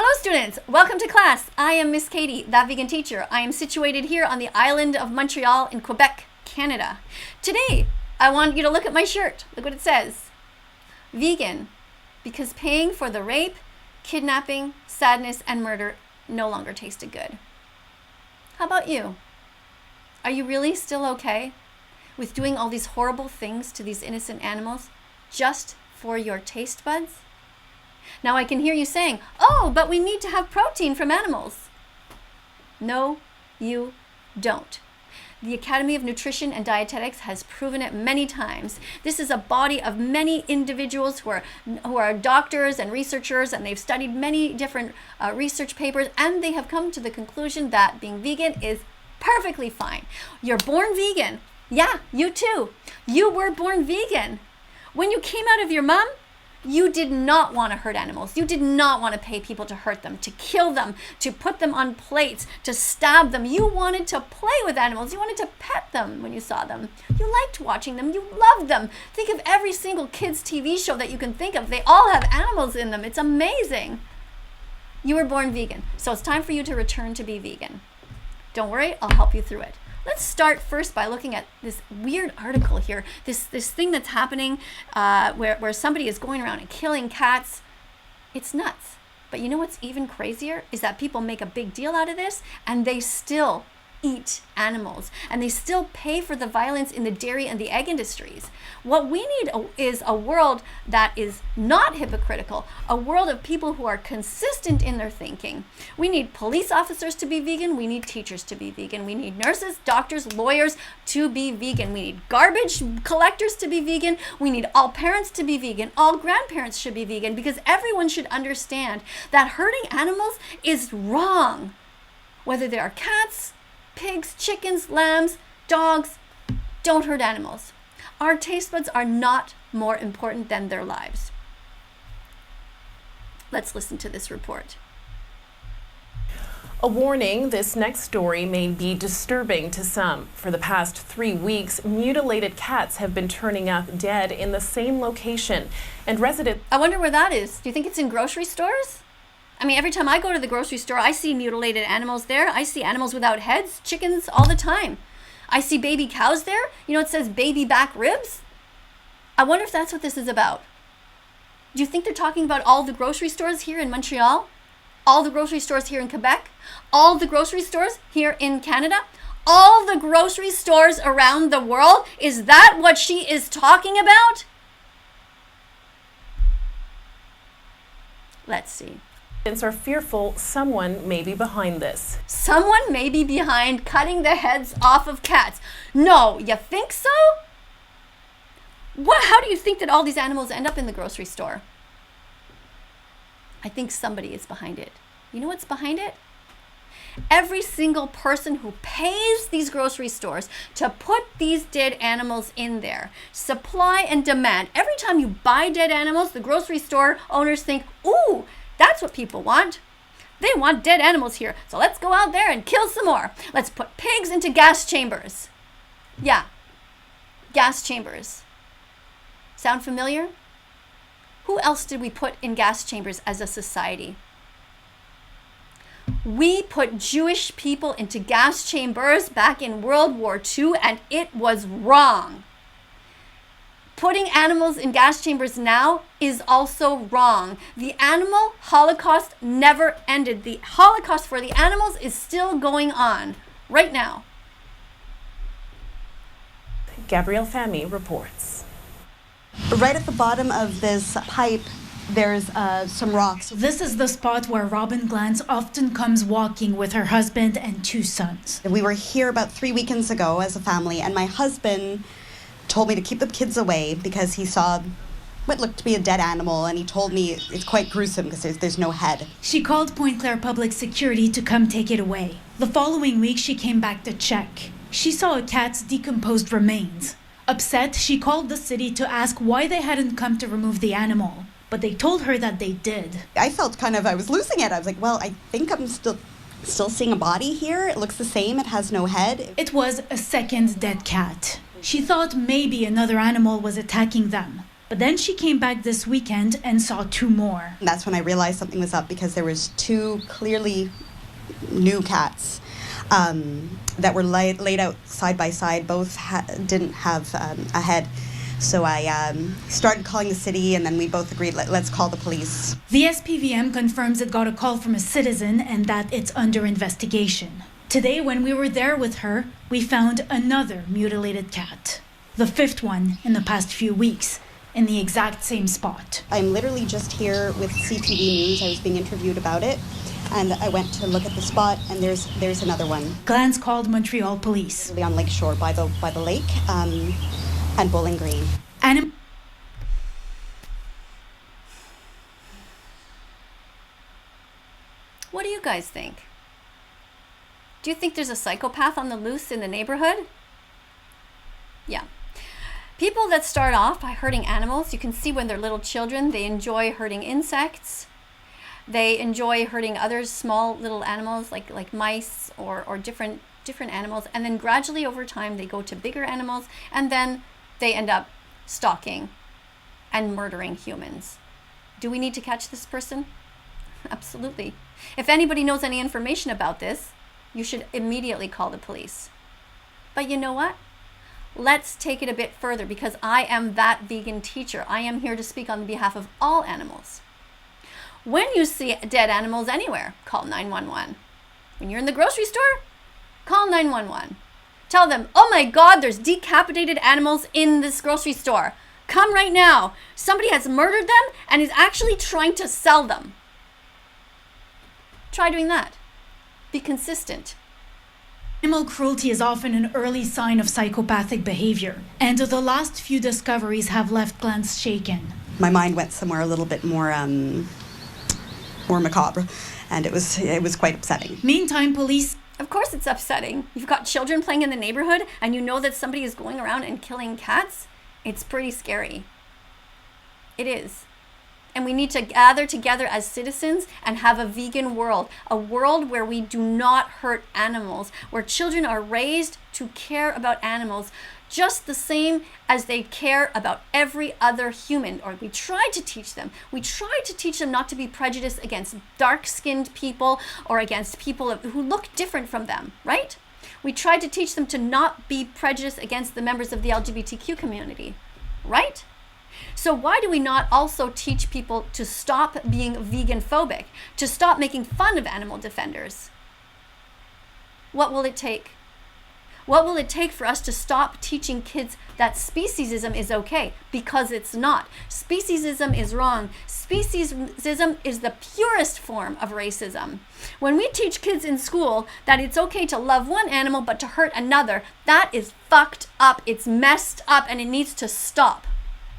Hello students, welcome to class. I am Miss Katie, that vegan teacher. I am situated here on the island of Montreal in Quebec, Canada. Today, I want you to look at my shirt. Look what it says. Vegan, because paying for the rape, kidnapping, sadness, and murder no longer tasted good. How about you? Are you really still okay with doing all these horrible things to these innocent animals just for your taste buds? Now I can hear you saying, oh, but we need to have protein from animals. No, you don't. The Academy of Nutrition and Dietetics has proven it many times. This is a body of many individuals who are doctors and researchers, and they've studied many different research papers, and they have come to the conclusion that being vegan is perfectly fine. You're born vegan. Yeah, you too. You were born vegan. When you came out of your mom, you did not want to hurt animals. You did not want to pay people to hurt them, to kill them, to put them on plates, to stab them. You wanted to play with animals. You wanted to pet them when you saw them. You liked watching them. You loved them. Think of every single kids' TV show that you can think of. They all have animals in them. It's amazing. You were born vegan, so it's time for you to return to be vegan. Don't worry, I'll help you through it. Let's start first by looking at this weird article here, this thing that's happening where somebody is going around and killing cats. It's nuts. But you know what's even crazier is that people make a big deal out of this and they still eat animals and they still pay for the violence in the dairy and the egg industries. What we need is a world that is not hypocritical, a world of people who are consistent in their thinking. We need police officers to be vegan. We need teachers to be vegan. We need nurses, doctors, lawyers to be vegan. We need garbage collectors to be vegan. We need all parents to be vegan. All grandparents should be vegan because everyone should understand that hurting animals is wrong. Whether they are cats, pigs, chickens, lambs, dogs, don't hurt animals. Our taste buds are not more important than their lives. Let's listen to this report. A warning, this next story may be disturbing to some. For the past 3 weeks, mutilated cats have been turning up dead in the same location. And residents... I wonder where that is. Do you think it's in grocery stores? I mean, every time I go to the grocery store, I see mutilated animals there. I see animals without heads, chickens all the time. I see baby cows there. You know, it says baby back ribs. I wonder if that's what this is about. Do you think they're talking about all the grocery stores here in Montreal? All the grocery stores here in Quebec? All the grocery stores here in Canada? All the grocery stores around the world? Is that what she is talking about? Let's see. Are fearful someone may be behind this. Someone may be behind cutting the heads off of cats. No, you think so? How do you think that all these animals end up in the grocery store? I think somebody is behind it. You know what's behind it? Every single person who pays these grocery stores to put these dead animals in there. Supply and demand. Every time you buy dead animals, the grocery store owners think, ooh, that's what people want. They want dead animals here. So let's go out there and kill some more. Let's put pigs into gas chambers. Yeah, gas chambers. Sound familiar? Who else did we put in gas chambers as a society? We put Jewish people into gas chambers back in World War II, and it was wrong. Putting animals in gas chambers now is also wrong. The animal holocaust never ended. The holocaust for the animals is still going on right now. Gabrielle Famy reports. Right at the bottom of this pipe, there's some rocks. This is the spot where Robin Glantz often comes walking with her husband and 2 sons. We were here about 3 weekends ago as a family, and my husband told me to keep the kids away because he saw what looked to be a dead animal, and he told me it's quite gruesome because there's no head. She called Point Claire Public Security to come take it away. The following week, she came back to check. She saw a cat's decomposed remains. Upset, she called the city to ask why they hadn't come to remove the animal, but they told her that they did. I felt I was losing it. I was like, well, I think I'm still seeing a body here. It looks the same. It has no head. It was a second dead cat. She thought maybe another animal was attacking them. But then she came back this weekend and saw 2 more. And that's when I realized something was up, because there was 2 clearly new cats that were laid out side by side. Both didn't have a head. So I started calling the city, and then we both agreed, let's call the police. The SPVM confirms it got a call from a citizen and that it's under investigation. Today, when we were there with her, we found another mutilated cat. The 5th one in the past few weeks, in the exact same spot. I'm literally just here with CTV News. I was being interviewed about it, and I went to look at the spot, and there's another one. Glance called Montreal police. On Lake Shore, by the lake, and Bowling Green. What do you guys think? Do you think there's a psychopath on the loose in the neighborhood? Yeah. People that start off by hurting animals, you can see when they're little children, they enjoy hurting insects. They enjoy hurting other small little animals like mice or different animals. And then gradually over time, they go to bigger animals, and then they end up stalking and murdering humans. Do we need to catch this person? Absolutely. If anybody knows any information about this, you should immediately call the police. But you know what? Let's take it a bit further, because I am that vegan teacher. I am here to speak on behalf of all animals. When you see dead animals anywhere, call 911. When you're in the grocery store, call 911. Tell them, oh my God, there's decapitated animals in this grocery store. Come right now. Somebody has murdered them and is actually trying to sell them. Try doing that. Be consistent. Animal cruelty is often an early sign of psychopathic behavior, and the last few discoveries have left Glance shaken. My mind went somewhere a little bit more macabre, and it was quite upsetting. Meantime, police... Of course it's upsetting. You've got children playing in the neighborhood, and you know that somebody is going around and killing cats. It's pretty scary. It is. And we need to gather together as citizens and have a vegan world, a world where we do not hurt animals, where children are raised to care about animals just the same as they care about every other human, or we try to teach them. We try to teach them not to be prejudiced against dark-skinned people or against people who look different from them, right? We try to teach them to not be prejudiced against the members of the LGBTQ community, right? So why do we not also teach people to stop being vegan phobic, to stop making fun of animal defenders? What will it take? What will it take for us to stop teaching kids that speciesism is okay? Because it's not. Speciesism is wrong. Speciesism is the purest form of racism. When we teach kids in school that it's okay to love one animal but to hurt another, that is fucked up, it's messed up, and it needs to stop.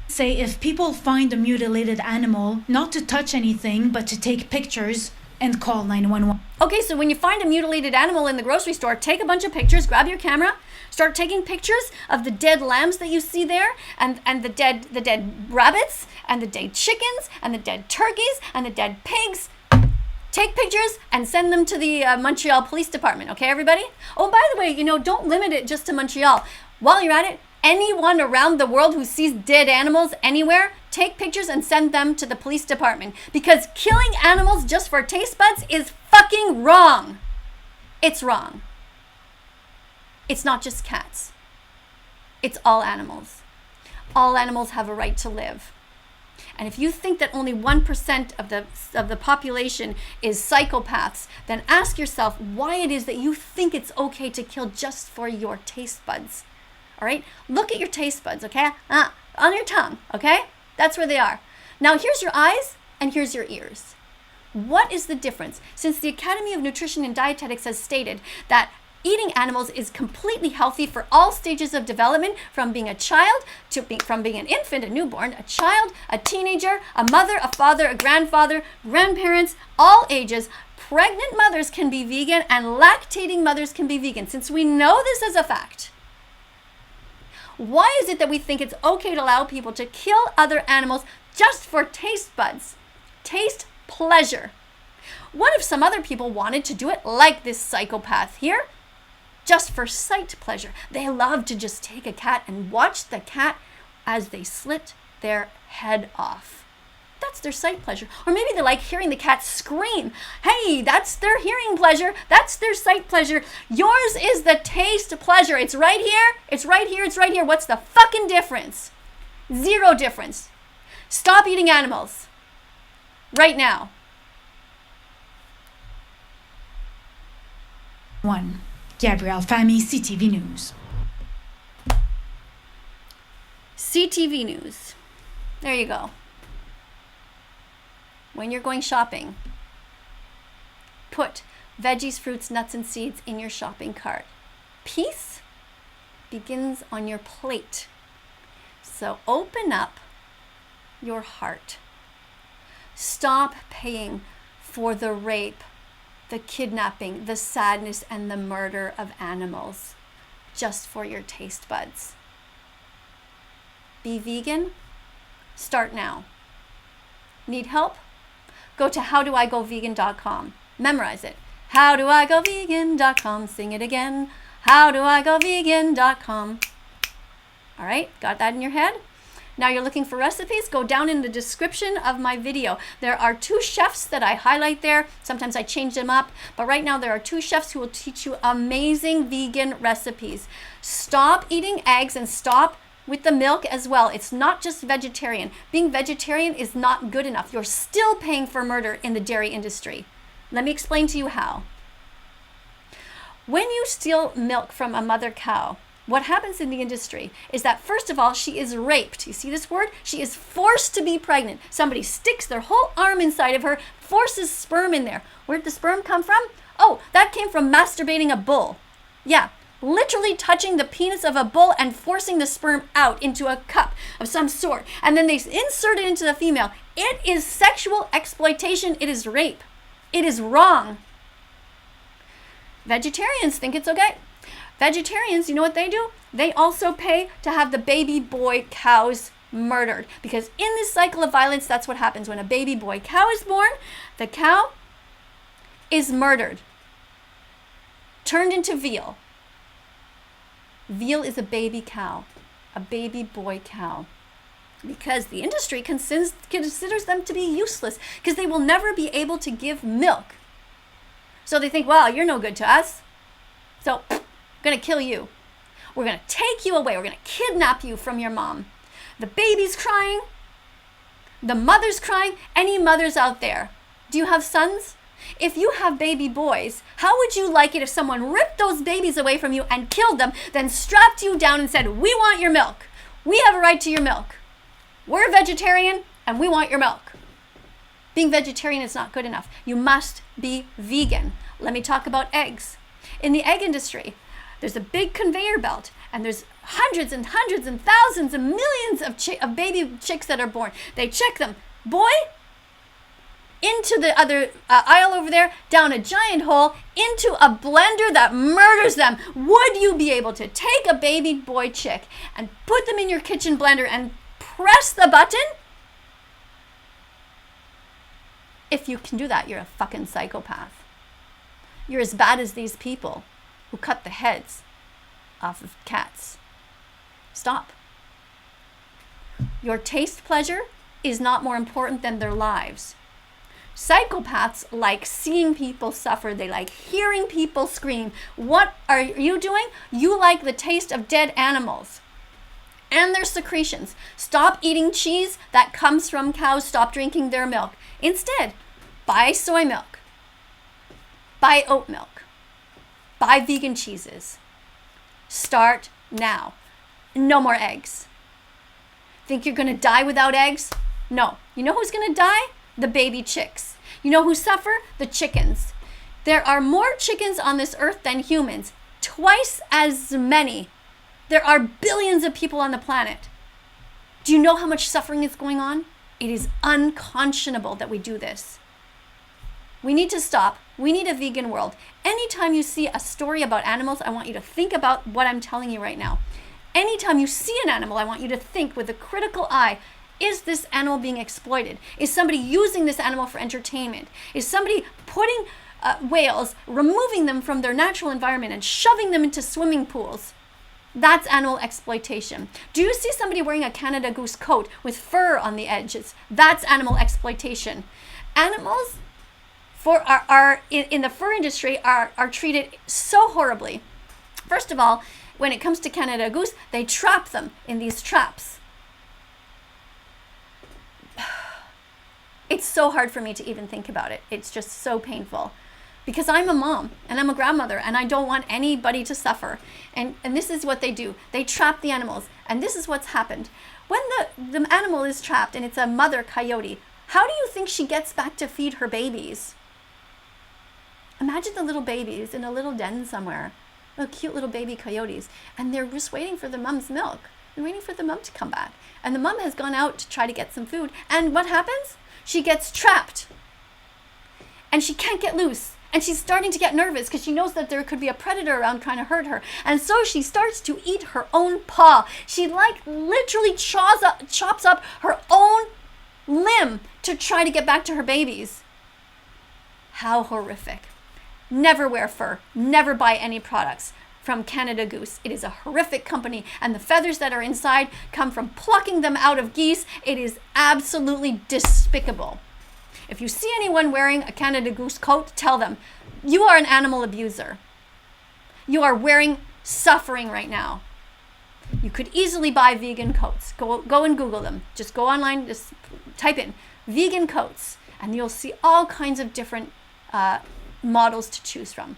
Say if people find a mutilated animal, not to touch anything, but to take pictures and call 911. Okay, so when you find a mutilated animal in the grocery store, take a bunch of pictures, grab your camera, start taking pictures of the dead lambs that you see there, and the dead rabbits, and the dead chickens, and the dead turkeys, and the dead pigs. Take pictures and send them to the Montreal Police Department, okay, everybody? Oh, by the way, don't limit it just to Montreal. While you're at it, anyone around the world who sees dead animals anywhere, take pictures and send them to the police department, because killing animals just for taste buds is fucking wrong. It's wrong. It's not just cats. It's all animals. All animals have a right to live. And if you think that only 1% of the population is psychopaths, then ask yourself why it is that you think it's okay to kill just for your taste buds. All right? Look at your taste buds, okay? On your tongue, okay? That's where they are. Now here's your eyes and here's your ears. What is the difference? Since the Academy of Nutrition and Dietetics has stated that eating animals is completely healthy for all stages of development, from being a child from being an infant, a newborn, a child, a teenager, a mother, a father, a grandfather, grandparents, all ages. Pregnant mothers can be vegan and lactating mothers can be vegan. Since we know this as a fact, why is it that we think it's okay to allow people to kill other animals just for taste buds? Taste pleasure. What if some other people wanted to do it like this psychopath here? Just for sight pleasure. They love to just take a cat and watch the cat as they slit their head off. That's their sight pleasure. Or maybe they like hearing the cat scream. Hey, that's their hearing pleasure. That's their sight pleasure. Yours is the taste pleasure. It's right here. It's right here. It's right here. What's the fucking difference? Zero difference. Stop eating animals. Right now. 1. Gabrielle Famy, CTV News. CTV News. There you go. When you're going shopping, put veggies, fruits, nuts, and seeds in your shopping cart. Peace begins on your plate. So open up your heart. Stop paying for the rape, the kidnapping, the sadness, and the murder of animals just for your taste buds. Be vegan? Start now. Need help? Go to howdoigovegan.com. Memorize it. Howdoigovegan.com. Sing it again. Howdoigovegan.com. All right, got that in your head? Now you're looking for recipes? Go down in the description of my video. There are 2 chefs that I highlight there. Sometimes I change them up, but right now there are 2 chefs who will teach you amazing vegan recipes. Stop eating eggs and stop with the milk as well. It's not just vegetarian. Being vegetarian is not good enough. You're still paying for murder in the dairy industry. Let me explain to you how. When you steal milk from a mother cow, what happens in the industry is that, first of all, she is raped. You see this word? She is forced to be pregnant. Somebody sticks their whole arm inside of her, forces sperm in there. Where'd the sperm come from? Oh, that came from masturbating a bull. Yeah. Literally touching the penis of a bull and forcing the sperm out into a cup of some sort. And then they insert it into the female. It is sexual exploitation. It is rape. It is wrong. Vegetarians think it's okay. Vegetarians, you know what they do? They also pay to have the baby boy cows murdered. Because in this cycle of violence, that's what happens. When a baby boy cow is born, the cow is murdered. Turned into veal. Veal is a baby cow, a baby boy cow, because the industry considers them to be useless because they will never be able to give milk. So they think, well, you're no good to us. So we're going to kill you. We're going to take you away. We're going to kidnap you from your mom. The baby's crying. The mother's crying. Any mothers out there? Do you have sons? If you have baby boys, how would you like it if someone ripped those babies away from you and killed them, then strapped you down and said, we want your milk. We have a right to your milk. We're vegetarian and we want your milk. Being vegetarian is not good enough. You must be vegan. Let me talk about eggs. In the egg industry, there's a big conveyor belt and there's hundreds and hundreds and thousands and millions of baby chicks that are born. They check them. Boy, into the other aisle over there, down a giant hole, into a blender that murders them. Would you be able to take a baby boy chick and put them in your kitchen blender and press the button? If you can do that, you're a fucking psychopath. You're as bad as these people who cut the heads off of cats. Stop. Your taste pleasure is not more important than their lives. Psychopaths like seeing people suffer. They like hearing people scream. What are you doing? You like the taste of dead animals and their secretions. Stop eating cheese that comes from cows. Stop drinking their milk. Instead, buy soy milk. Buy oat milk. Buy vegan cheeses. Start now. No more eggs. Think you're going to die without eggs? No. You know who's going to die? The baby chicks. You know who suffer? The chickens. There are more chickens on this earth than humans. Twice as many. There are billions of people on the planet. Do you know how much suffering is going on? It is unconscionable that we do this. We need to stop. We need a vegan world. Anytime you see a story about animals, I want you to think about what I'm telling you right now. Anytime you see an animal, I want you to think with a critical eye, is this animal being exploited? Is somebody using this animal for entertainment? Is somebody putting whales, removing them from their natural environment and shoving them into swimming pools? That's animal exploitation. Do you see somebody wearing a Canada Goose coat with fur on the edges? That's animal exploitation. Animals are in the fur industry are treated so horribly. First of all, when it comes to Canada Goose, they trap them in these traps. It's so hard for me to even think about it. It's just so painful. Because I'm a mom and I'm a grandmother and I don't want anybody to suffer. And this is what they do. They trap the animals. And this is what's happened. When the animal is trapped and it's a mother coyote, how do you think she gets back to feed her babies? Imagine the little babies in a little den somewhere. Little cute little baby coyotes. And they're just waiting for the mom's milk. They're waiting for the mom to come back. And the mom has gone out to try to get some food. And what happens? She gets trapped. And she can't get loose. And she's starting to get nervous because she knows that there could be a predator around trying to hurt her. And so she starts to eat her own paw. She literally chops up her own limb to try to get back to her babies. How horrific. Never wear fur. Never buy any products from Canada Goose. It is a horrific company, and the feathers that are inside come from plucking them out of geese. It is absolutely despicable. If you see anyone wearing a Canada Goose coat, tell them, you are an animal abuser. You are wearing suffering right now. You could easily buy vegan coats. Go and Google them. Just go online, just type in vegan coats, and you'll see all kinds of different models to choose from.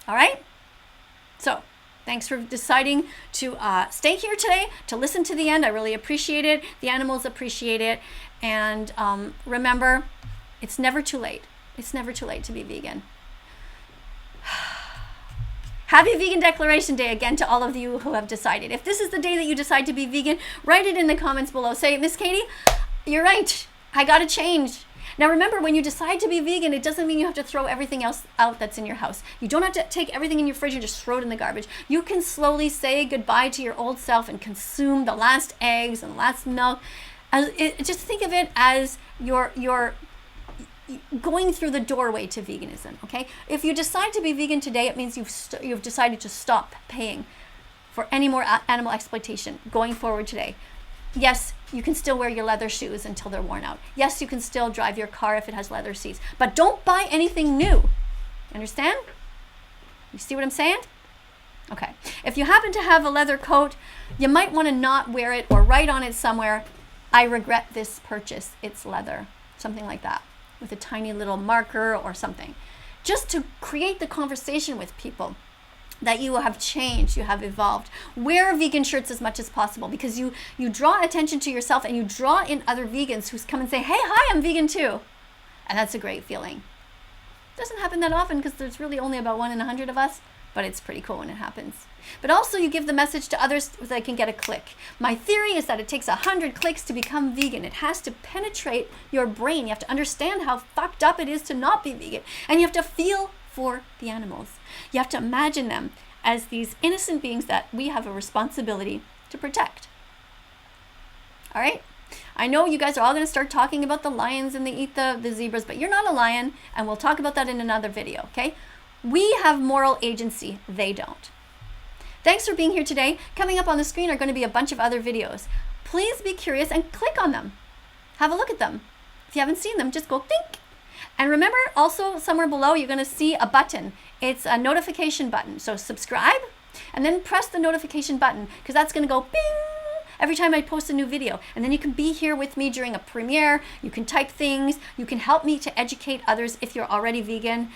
All right? So, thanks for deciding to stay here today, to listen to the end. I really appreciate it. The animals appreciate it. And remember, it's never too late. It's never too late to be vegan. Happy Vegan Declaration Day again to all of you who have decided. If this is the day that you decide to be vegan, write it in the comments below. Say, Miss Katie, you're right. I got to change. Now remember, when you decide to be vegan, it doesn't mean you have to throw everything else out that's in your house. You don't have to take everything in your fridge and just throw it in the garbage. You can slowly say goodbye to your old self and consume the last eggs and the last milk. Just think of it as you're going through the doorway to veganism, okay? If you decide to be vegan today, it means you've decided to stop paying for any more animal exploitation going forward today. Yes, you can still wear your leather shoes until they're worn out. Yes, you can still drive your car if it has leather seats. But don't buy anything new. Understand? You see what I'm saying? Okay. If you happen to have a leather coat, you might want to not wear it or write on it somewhere, I regret this purchase. It's leather. Something like that. With a tiny little marker or something. Just to create the conversation with people. That you have changed, you have evolved. Wear vegan shirts as much as possible because you draw attention to yourself and you draw in other vegans who come and say, hey, hi, I'm vegan too. And that's a great feeling. It doesn't happen that often because there's really only about 1 in 100 of us, but it's pretty cool when it happens. But also you give the message to others so they can get a click. My theory is that it takes 100 clicks to become vegan. It has to penetrate your brain. You have to understand how fucked up it is to not be vegan. And you have to feel for the animals. You have to imagine them as these innocent beings that we have a responsibility to protect. All right? I know you guys are all going to start talking about the lions and they eat the zebras, but you're not a lion, and we'll talk about that in another video, okay? We have moral agency. They don't. Thanks for being here today. Coming up on the screen are going to be a bunch of other videos. Please be curious and click on them. Have a look at them. If you haven't seen them, just go think. And remember, also somewhere below, you're going to see a button. It's a notification button. So subscribe and then press the notification button because that's going to go bing every time I post a new video. And then you can be here with me during a premiere. You can type things. You can help me to educate others if you're already vegan.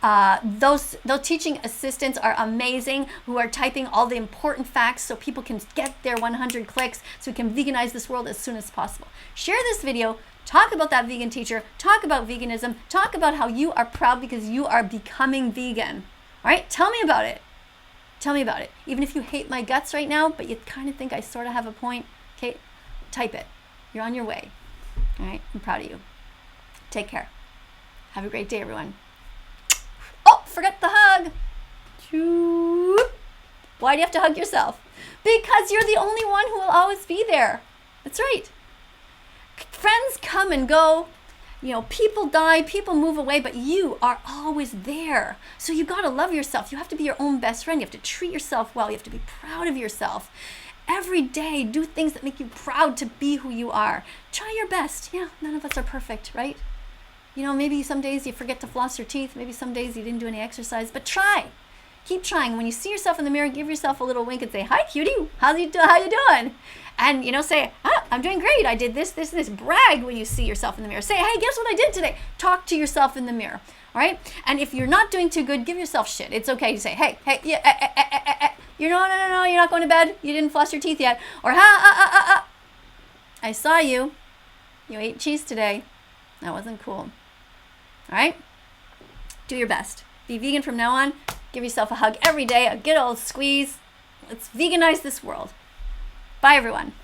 Those teaching assistants are amazing who are typing all the important facts so people can get their 100 clicks so we can veganize this world as soon as possible. Share this video. Talk about that vegan teacher. Talk about veganism. Talk about how you are proud because you are becoming vegan. All right? Tell me about it. Tell me about it. Even if you hate my guts right now, but you kind of think I sort of have a point, okay? Type it. You're on your way. All right? I'm proud of you. Take care. Have a great day, everyone. Oh, forget the hug. Why do you have to hug yourself? Because you're the only one who will always be there. That's right. Friends come and go. People die, people move away, but you are always there. So you got to love yourself. You have to be your own best friend. You have to treat yourself well. You have to be proud of yourself. Every day, do things that make you proud to be who you are. Try your best. Yeah, none of us are perfect, right? Maybe some days you forget to floss your teeth. Maybe some days you didn't do any exercise, but try. Keep trying. When you see yourself in the mirror, give yourself a little wink and say, "Hi, cutie. How you doing?" And say, "I'm doing great. I did this, this, and this." Brag when you see yourself in the mirror. Say, "Hey, guess what I did today?" Talk to yourself in the mirror. All right? And if you're not doing too good, give yourself shit. It's okay to say, "Hey, yeah, no, you're not going to bed. You didn't floss your teeth yet." Or, "I saw you. You ate cheese today. That wasn't cool." All right? Do your best. Be vegan from now on. Give yourself a hug every day, a good old squeeze. Let's veganize this world. Bye, everyone.